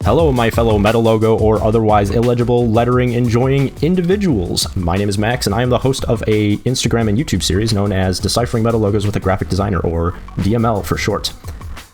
Hello, my fellow metal logo or otherwise illegible lettering enjoying individuals. My name is Max, and I am the host of a Instagram and YouTube series known as Deciphering Metal Logos with a Graphic Designer, or DML for short.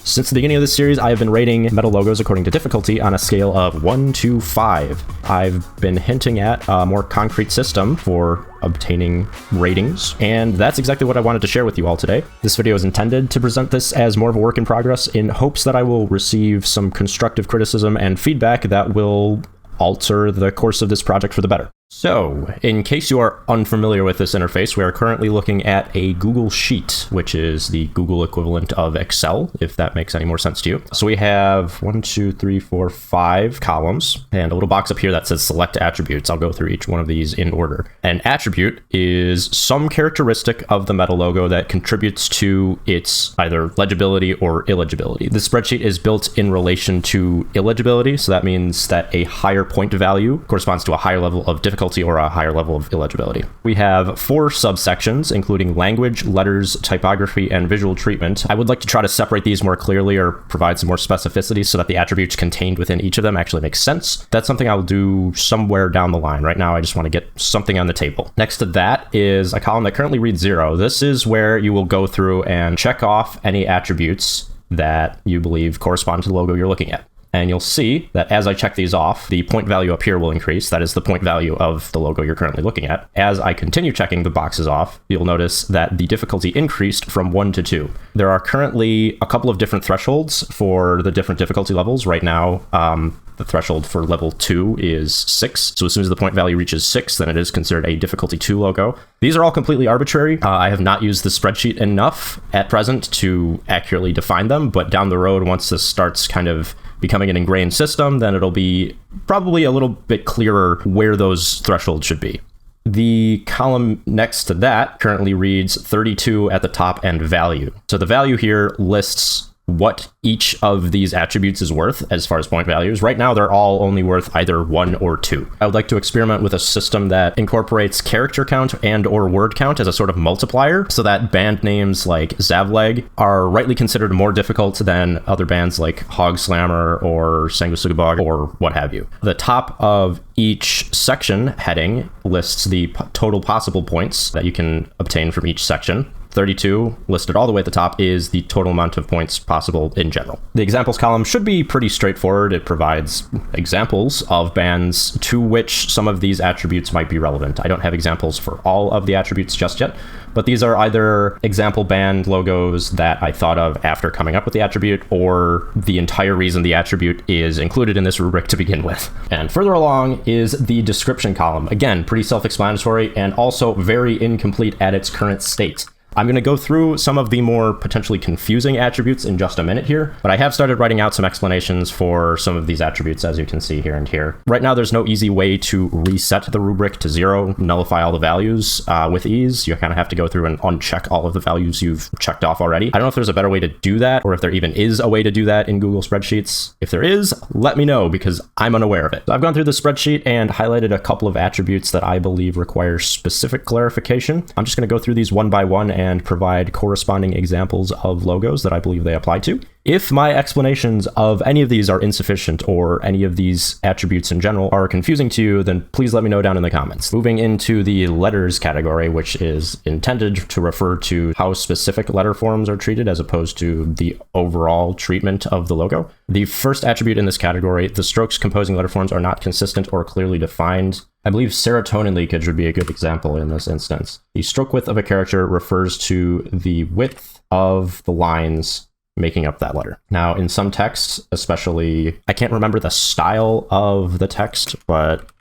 Since the beginning of this series, I have been rating metal logos according to difficulty on a scale of 1 to 5. I've been hinting at a more concrete system for obtaining ratings, and that's exactly what I wanted to share with you all today. This video is intended to present this as more of a work in progress in hopes that I will receive some constructive criticism and feedback that will alter the course of this project for the better. So, in case you are unfamiliar with this interface, we are currently looking at a Google Sheet, which is the Google equivalent of Excel, if that makes any more sense to you. So we have 5 columns, and a little box up here that says select attributes. I'll go through each one of these in order. An attribute is some characteristic of the metal logo that contributes to its either legibility or illegibility. The spreadsheet is built in relation to illegibility, so that means that a higher point value corresponds to a higher level of difficulty or a higher level of illegibility. We have 4 subsections, including language, letters, typography, and visual treatment. I would like to try to separate these more clearly or provide some more specificity so that the attributes contained within each of them actually make sense. That's something I'll do somewhere down the line. Right now, I just want to get something on the table. Next to that is a column that currently reads 0. This is where you will go through and check off any attributes that you believe correspond to the logo you're looking at. And you'll see that as I check these off, the point value up here will increase. That is the point value of the logo you're currently looking at. As I continue checking the boxes off, you'll notice that the difficulty increased from 1 to 2. There are currently a couple of different thresholds for the different difficulty levels. Right now, the threshold for level 2 is 6. So as soon as the point value reaches 6, then it is considered a difficulty 2 logo. These are all completely arbitrary. I have not used the spreadsheet enough at present to accurately define them, but down the road, once this starts kind of becoming an ingrained system, then it'll be probably a little bit clearer where those thresholds should be. The column next to that currently reads 32 at the top and value. So the value here lists what each of these attributes is worth as far as point values. Right now, they're all only worth either 1 or 2. I would like to experiment with a system that incorporates character count and or word count as a sort of multiplier, so that band names like Zavleg are rightly considered more difficult than other bands like Hog Slammer or Sanguisugabog or what have you. The top of each section heading lists the total possible points that you can obtain from each section. 32, listed all the way at the top, is the total amount of points possible in general. The examples column should be pretty straightforward. It provides examples of bands to which some of these attributes might be relevant. I don't have examples for all of the attributes just yet, but these are either example band logos that I thought of after coming up with the attribute, or the entire reason the attribute is included in this rubric to begin with. And further along is the description column. Again, pretty self-explanatory and also very incomplete at its current state. I'm going to go through some of the more potentially confusing attributes in just a minute here, but I have started writing out some explanations for some of these attributes, as you can see here and here. Right now, there's no easy way to reset the rubric to 0, nullify all the values with ease. You kind of have to go through and uncheck all of the values you've checked off already. I don't know if there's a better way to do that, or if there even is a way to do that in Google Spreadsheets. If there is, let me know, because I'm unaware of it. So I've gone through the spreadsheet and highlighted a couple of attributes that I believe require specific clarification. I'm just going to go through these one by one and provide corresponding examples of logos that I believe they apply to. If my explanations of any of these are insufficient, or any of these attributes in general are confusing to you, then please let me know down in the comments. Moving into the letters category, which is intended to refer to how specific letter forms are treated as opposed to the overall treatment of the logo. The first attribute in this category, the strokes composing letter forms are not consistent or clearly defined. I believe serotonin leakage would be a good example in this instance. The stroke width of a character refers to the width of the lines making up that letter. Now, in some texts, especially, I can't remember the style of the text, but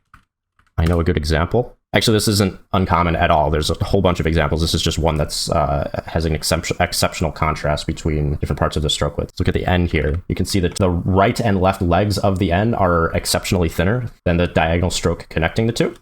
I know a good example. Actually, this isn't uncommon at all. There's a whole bunch of examples. This is just one that's has an exceptional contrast between different parts of the stroke width. Look at the N here. You can see that the right and left legs of the N are exceptionally thinner than the diagonal stroke connecting the two.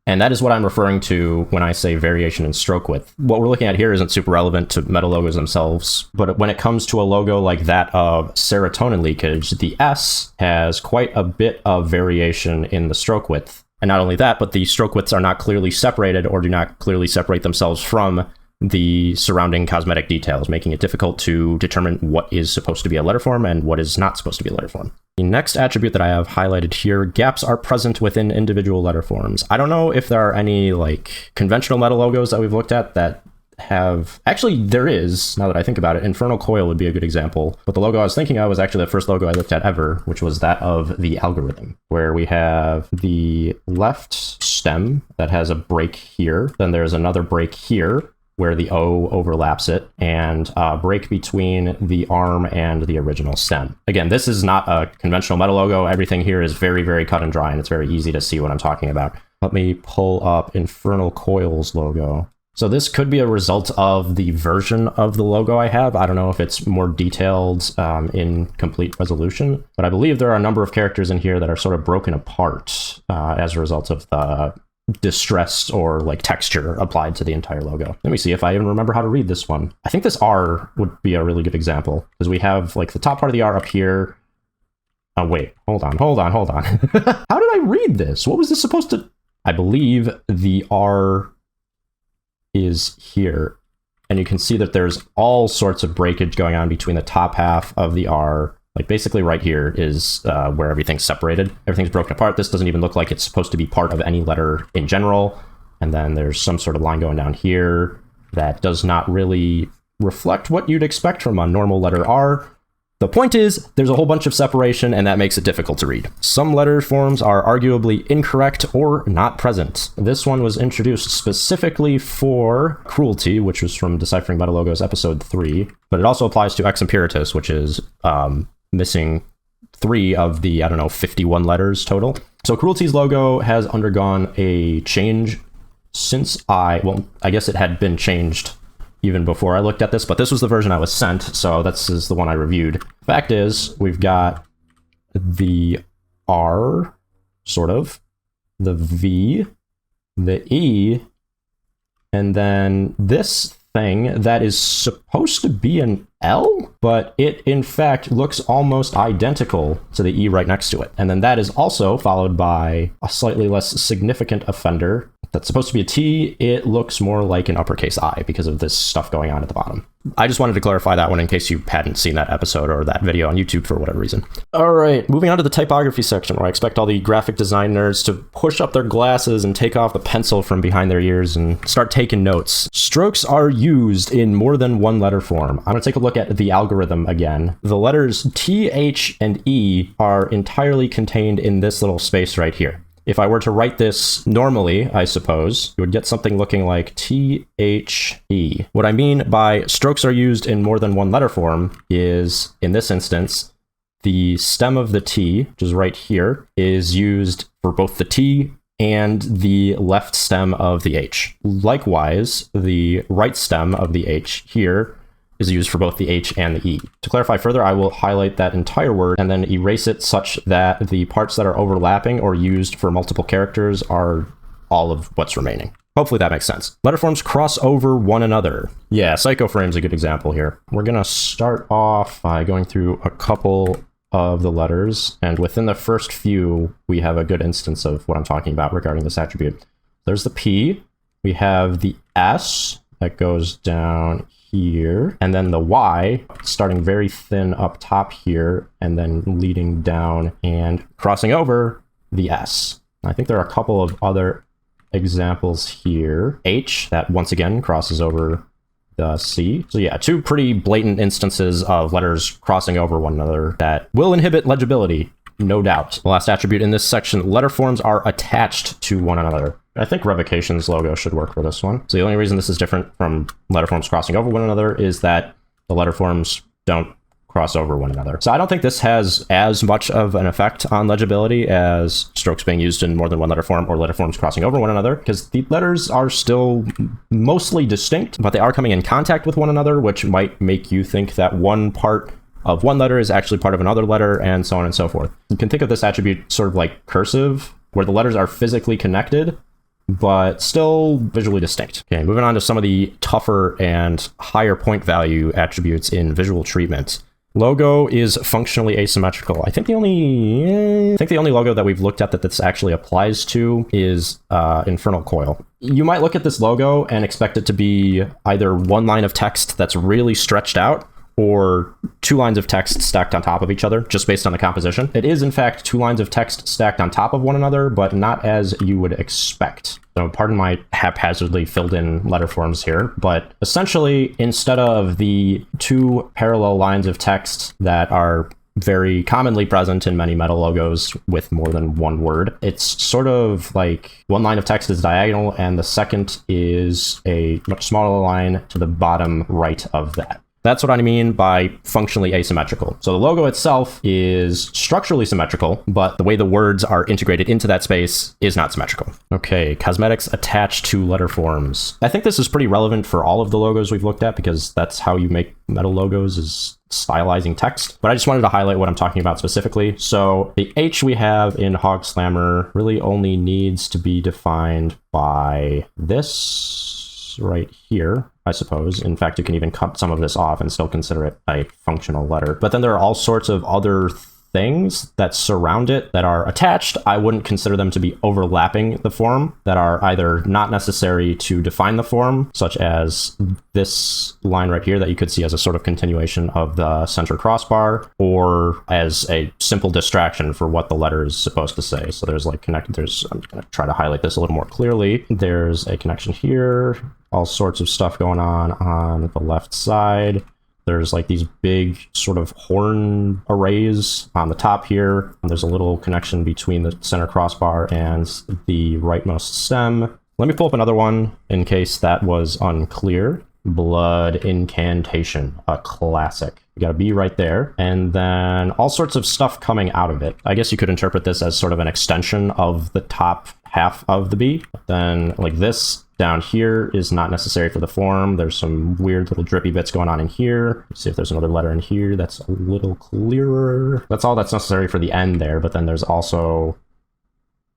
And that is what I'm referring to when I say variation in stroke width. What we're looking at here isn't super relevant to metal logos themselves, but when it comes to a logo like that of serotonin leakage, the S has quite a bit of variation in the stroke width. And not only that, but the stroke widths are not clearly separated or do not clearly separate themselves from the surrounding cosmetic details, making it difficult to determine what is supposed to be a letter form and what is not supposed to be a letter form. The next attribute that I have highlighted here, gaps are present within individual letter forms. I don't know if there are any like conventional metal logos that we've looked at that have, actually there is, now that I think about it. Infernal Coil would be a good example, but the logo I was thinking of was actually the first logo I looked at ever, which was that of the algorithm, where we have the left stem that has a break here, then there's another break here where the O overlaps it, and a break between the arm and the original stem. Again, this is not a conventional metal logo. Everything here is very, very cut and dry, and it's very easy to see what I'm talking about. Let me pull up Infernal Coil's logo. So this could be a result of the version of the logo I have. I don't know if it's more detailed in complete resolution, but I believe there are a number of characters in here that are sort of broken apart as a result of the distress or like texture applied to the entire logo. Let me see if I even remember how to read this one. I think this R would be a really good example, because we have like the top part of the R up here. Oh wait, hold on. How did I read this? What was this supposed to? I believe the R is here, and you can see that there's all sorts of breakage going on between the top half of the R. Like basically right here is where everything's separated. Everything's broken apart. This doesn't even look like it's supposed to be part of any letter in general. And then there's some sort of line going down here that does not really reflect what you'd expect from a normal letter R. The point is, there's a whole bunch of separation, and that makes it difficult to read. Some letter forms are arguably incorrect or not present. This one was introduced specifically for Cruelty, which was from Deciphering Metal Logos episode 3, but it also applies to Ex Imperatus, which is missing 3 of the, 51 letters total. So Cruelty's logo has undergone a change since I guess it had been changed even before I looked at this, but this was the version I was sent, so this is the one I reviewed. Fact is, we've got the R, sort of, the V, the E, and then this thing that is supposed to be an L, but it in fact looks almost identical to the E right next to it. And then that is also followed by a slightly less significant offender that's supposed to be a T. It looks more like an uppercase I because of this stuff going on at the bottom. I just wanted to clarify that one in case you hadn't seen that episode or that video on YouTube for whatever reason. All right, moving on to the typography section, where I expect all the graphic design nerds to push up their glasses and take off the pencil from behind their ears and start taking notes. Strokes are used in more than one letter form. I'm going to take a look at the algorithm again. The letters T, H, and E are entirely contained in this little space right here. If I were to write this normally, I suppose, you would get something looking like T-H-E. What I mean by strokes are used in more than one letter form is, in this instance, the stem of the T, which is right here, is used for both the T and the left stem of the H. Likewise, the right stem of the H here is used for both the H and the E. To clarify further, I will highlight that entire word and then erase it such that the parts that are overlapping or used for multiple characters are all of what's remaining. Hopefully that makes sense. Letter forms cross over one another. Yeah, Psychoframe's a good example here. We're gonna start off by going through a couple of the letters, and within the first few, we have a good instance of what I'm talking about regarding this attribute. There's the P, we have the S that goes down here, and then the Y starting very thin up top here and then leading down and crossing over the S. I think there are a couple of other examples here. H, that once again crosses over the C. So yeah, 2 pretty blatant instances of letters crossing over one another that will inhibit legibility, no doubt. The last attribute in this section, letter forms are attached to one another. I think Revocation's logo should work for this one. So the only reason this is different from letter forms crossing over one another is that the letter forms don't cross over one another. So I don't think this has as much of an effect on legibility as strokes being used in more than one letter form or letter forms crossing over one another, because the letters are still mostly distinct, but they are coming in contact with one another, which might make you think that one part of one letter is actually part of another letter, and so on and so forth. You can think of this attribute sort of like cursive, where the letters are physically connected, but still visually distinct. Okay, moving on to some of the tougher and higher point value attributes in visual treatment. Logo is functionally asymmetrical. I think the only logo that we've looked at that this actually applies to is Infernal Coil. You might look at this logo and expect it to be either one line of text that's really stretched out, or two lines of text stacked on top of each other, just based on the composition. It is, in fact, two lines of text stacked on top of one another, but not as you would expect. So pardon my haphazardly filled in letter forms here, but essentially, instead of the two parallel lines of text that are very commonly present in many metal logos with more than one word, it's sort of like one line of text is diagonal and the second is a much smaller line to the bottom right of that. That's what I mean by functionally asymmetrical. So the logo itself is structurally symmetrical, but the way the words are integrated into that space is not symmetrical. Okay, cosmetics attached to letter forms. I think this is pretty relevant for all of the logos we've looked at because that's how you make metal logos, is stylizing text. But I just wanted to highlight what I'm talking about specifically. So the H we have in Hog Slammer really only needs to be defined by this right here, I suppose. In fact, you can even cut some of this off and still consider it a functional letter. But then there are all sorts of other things that surround it that are attached. I wouldn't consider them to be overlapping the form, that are either not necessary to define the form, such as this line right here that you could see as a sort of continuation of the center crossbar, or as a simple distraction for what the letter is supposed to say. So there's like I'm going to try to highlight this a little more clearly. There's a connection here, all sorts of stuff going on the left side. There's like these big sort of horn arrays on the top here. There's a little connection between the center crossbar and the rightmost stem. Let me pull up another one in case that was unclear. Blood Incantation, a classic. You got a B right there. And then all sorts of stuff coming out of it. I guess you could interpret this as sort of an extension of the top half of the B. Then like this down here is not necessary for the form. There's some weird little drippy bits going on in here. Let's see if there's another letter in here that's a little clearer. That's all that's necessary for the end there, but then there's also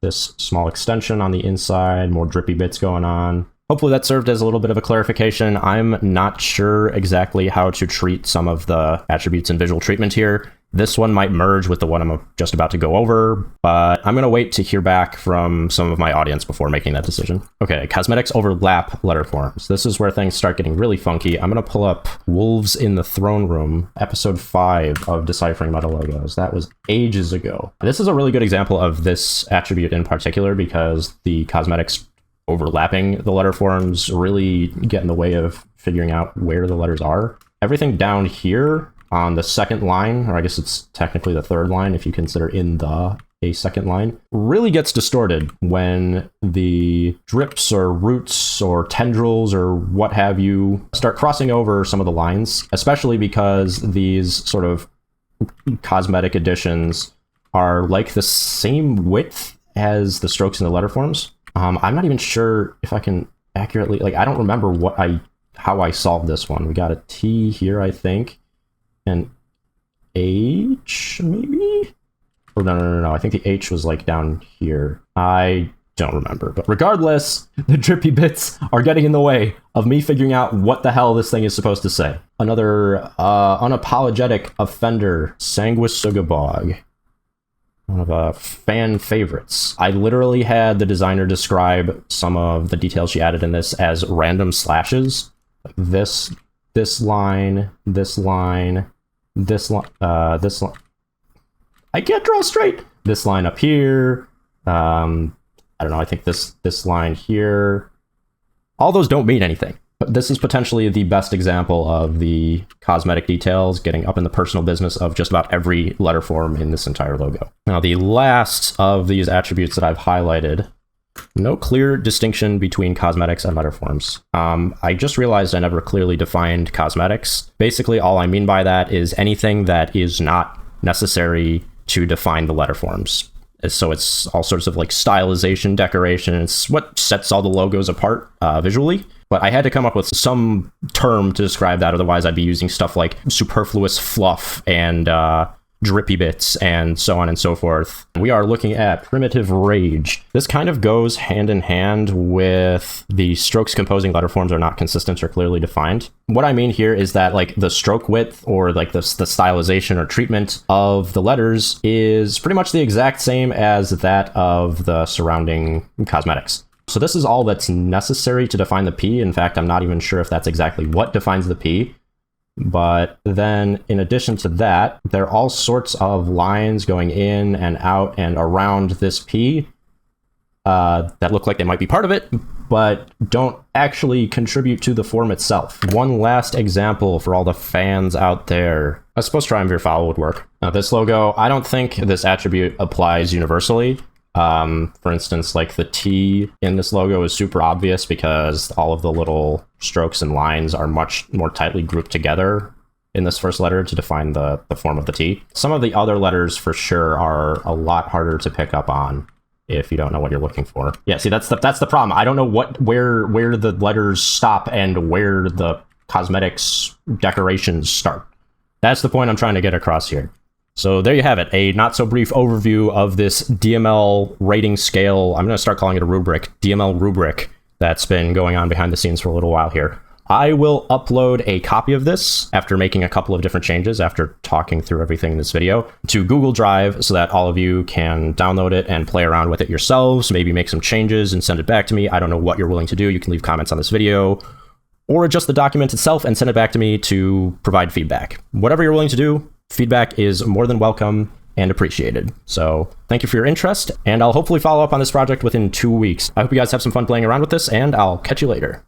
this small extension on the inside, more drippy bits going on. Hopefully that served as a little bit of a clarification. I'm not sure exactly how to treat some of the attributes in visual treatment here. This one might merge with the one I'm just about to go over, but I'm going to wait to hear back from some of my audience before making that decision. Okay, cosmetics overlap letter forms. This is where things start getting really funky. I'm going to pull up Wolves in the Throne Room, episode 5 of Deciphering Metal Logos. That was ages ago. This is a really good example of this attribute in particular because the cosmetics overlapping the letter forms really get in the way of figuring out where the letters are. Everything down here on the second line, or I guess it's technically the third line if you consider a second line, really gets distorted when the drips or roots or tendrils or what have you start crossing over some of the lines, especially because these sort of cosmetic additions are like the same width as the strokes in the letter forms. I'm not even sure if I can accurately, like, I don't remember how I solved this one. We got a T here, I think. An H, maybe? Or no. I think the H was like down here. I don't remember. But regardless, the drippy bits are getting in the way of me figuring out what the hell this thing is supposed to say. Another unapologetic offender, Sanguisugabog. One of fan favorites. I literally had the designer describe some of the details she added in this as random slashes. Like this line, this line, this line. I can't draw straight. This line up here. I don't know. I think this line here. All those don't mean anything. But this is potentially the best example of the cosmetic details getting up in the personal business of just about every letter form in this entire logo. Now, the last of these attributes that I've highlighted, no clear distinction between cosmetics and letter forms. I just realized I never clearly defined cosmetics. Basically, all I mean by that is anything that is not necessary to define the letter forms. So it's all sorts of like stylization, decoration. It's what sets all the logos apart visually. But I had to come up with some term to describe that. Otherwise, I'd be using stuff like superfluous fluff and drippy bits and so on and so forth. We are looking at primitive rage. This kind of goes hand in hand with the strokes composing letter forms are not consistent or clearly defined. What I mean here is that like the stroke width or like the stylization or treatment of the letters is pretty much the exact same as that of the surrounding cosmetics. So this is all that's necessary to define the P. In fact, I'm not even sure if that's exactly what defines the P. But then in addition to that, there are all sorts of lines going in and out and around this P that look like they might be part of it, but don't actually contribute to the form itself. One last example for all the fans out there. I suppose triumvir foul would work. Now this logo, I don't think this attribute applies universally. For instance, like the T in this logo is super obvious because all of the little strokes and lines are much more tightly grouped together in this first letter to define the form of the T. Some of the other letters for sure are a lot harder to pick up on if you don't know what you're looking for. Yeah, see, that's the problem. I don't know where the letters stop and where the cosmetics decorations start. That's the point I'm trying to get across here. So there you have it, a not so brief overview of this DML rating scale. I'm going to start calling it a rubric, DML rubric, that's been going on behind the scenes for a little while here. I will upload a copy of this after making a couple of different changes after talking through everything in this video to Google Drive so that all of you can download it and play around with it yourselves, maybe make some changes and send it back to me. I don't know what you're willing to do. You can leave comments on this video or adjust the document itself and send it back to me to provide feedback. Whatever you're willing to do, feedback is more than welcome and appreciated. So thank you for your interest, and I'll hopefully follow up on this project within 2 weeks. I hope you guys have some fun playing around with this, and I'll catch you later.